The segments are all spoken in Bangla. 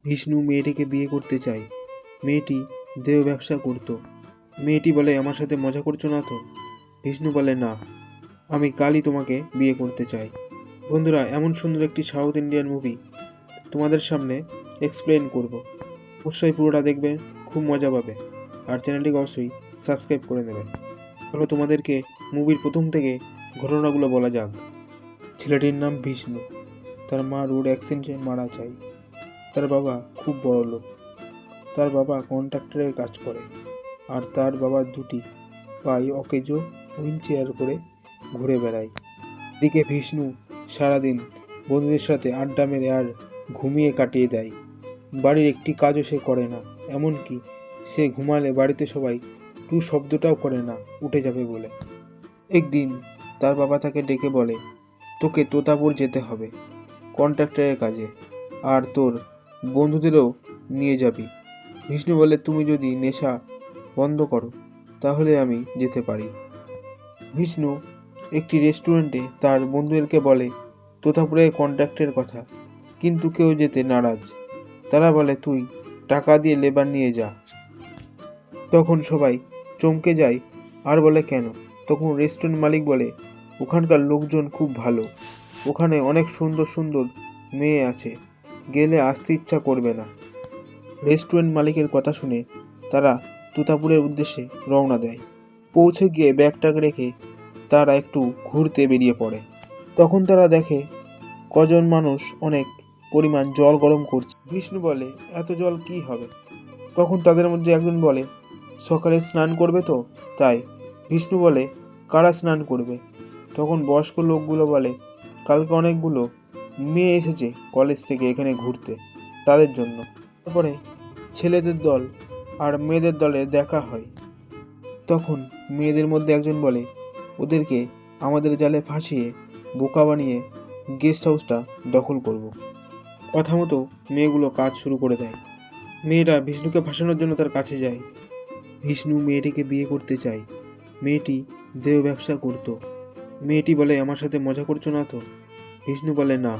বিষ্ণু মেয়েটিকে বিয়ে করতে চায়। মেয়েটি দেহ ব্যবসা করত। মেয়েটি বলে, আমার সাথে মজা করছো না তো? বিষ্ণু বলে, না, আমি কালই তোমাকে বিয়ে করতে চাই। বন্ধুরা, এমন সুন্দর একটি সাউথ ইন্ডিয়ান মুভি তোমাদের সামনে এক্সপ্লেন করব। অবশ্যই পুরোটা দেখবে, খুব মজা পাবে। আর চ্যানেলটিকে অবশ্যই সাবস্ক্রাইব করে দেবে। চলো তোমাদেরকে মুভির প্রথম থেকে ঘটনাগুলো বলা যাক। ছেলেটির নাম বিষ্ণু। তার মা রোড অ্যাক্সিডেন্টে মারা যায়। তার বাবা খুব বড় লোক। তার বাবা কন্ট্রাক্টরের কাজ করে। আর তার বাবা দুটি পায়ে অকেজো হুইল চেয়ার করে ঘুরে বেড়ায়। এদিকে বিষ্ণু সারাদিন বন্ধুদের সাথে আড্ডা মেরে আর ঘুমিয়ে কাটিয়ে দেয়। বাড়ির একটি কাজও সে করে না, এমনকি সে ঘুমালে বাড়িতে সবাই টু শব্দটাও করে না উঠে যাবে বলে। একদিন তার বাবা তাকে ডেকে বলে, তোকে তোতাপুর যেতে হবে কন্ট্রাক্টরের কাজে, আর তোর বন্ধুদেরও নিয়ে যাবি। বিষ্ণু বলে, তুমি যদি নেশা বন্ধ করো তাহলে আমি যেতে পারি। বিষ্ণু একটি রেস্টুরেন্টে তার বন্ধুদেরকে বলে তোতাপুরের কন্ট্রাক্টের কথা, কিন্তু কেউ যেতে নারাজ। তারা বলে, তুই টাকা দিয়ে লেবার নিয়ে যা। তখন সবাই চমকে যায় আর বলে, কেন? তখন রেস্টুরেন্ট মালিক বলে, ওখানকার লোকজন খুব ভালো, ওখানে অনেক সুন্দর সুন্দর মেয়ে আছে, গেলে আসতে ইচ্ছা করবে না। রেস্টুরেন্ট মালিকের কথা শুনে তারা তোতাপুরের উদ্দেশ্যে রওনা দেয়। পৌঁছে গিয়ে ব্যাগটাগ রেখে তারা একটু ঘুরতে বেরিয়ে পড়ে। তখন তারা দেখে কজন মানুষ অনেক পরিমাণ জল গরম করছে। বিষ্ণু বলে, এত জল কি হবে? তখন তাদের মধ্যে একজন বলে, সকালে স্নান করবে তো তাই। বিষ্ণু বলে, কারা স্নান করবে? তখন বয়স্ক লোকগুলো বলে, কালকে অনেকগুলো মেয়ে এসেছে কলেজ থেকে এখানে ঘুরতে, তাদের জন্য। তারপরে ছেলেদের দল আর মেয়েদের দলের দেখা হয়। তখন মেয়েদের মধ্যে একজন বলে, ওদেরকে আমাদের জালে ফাঁসিয়ে বোকা বানিয়ে গেস্ট হাউসটা দখল করব। কথা মতো মেয়েগুলো কাজ শুরু করে দেয়। মেয়েরা বিষ্ণুকে ফাঁসানোর জন্য তার কাছে যায়। বিষ্ণু মেয়েটিকে বিয়ে করতে চায়। মেয়েটি দেহ ব্যবসা করত। মেয়েটি বলে, আমার সাথে মজা করছো না তো? বিষ্ণু বলে, না,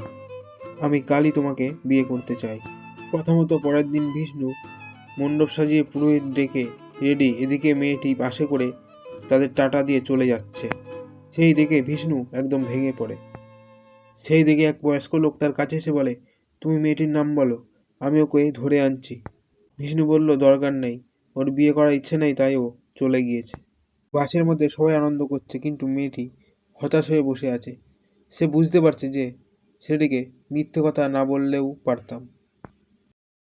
আমি কালই তোমাকে বিয়ে করতে চাই। কথা মতো পরের দিন বিষ্ণু মণ্ডপ সাজিয়ে পুরোহিত ডেকে রেডি। এদিকে মেয়েটি পাশে করে তাদের টাটা দিয়ে চলে যাচ্ছে। সেই দেখে বিষ্ণু একদম ভেঙে পড়ে। সেই দিকে এক বয়স্ক লোক তার কাছে এসে বলে, তুমি মেয়েটির নাম বলো, আমি ওকে ধরে আনছি। বিষ্ণু বলল, দরকার নেই, ওর বিয়ে করার ইচ্ছে নেই, তাই ও চলে গিয়েছে। বাসের মধ্যে সবাই আনন্দ করছে, কিন্তু মেয়েটি হতাশ হয়ে বসে আছে। সে বুঝতে পারছে যে ছেলেটিকে মিথ্যে কথা না বললেও পারতাম।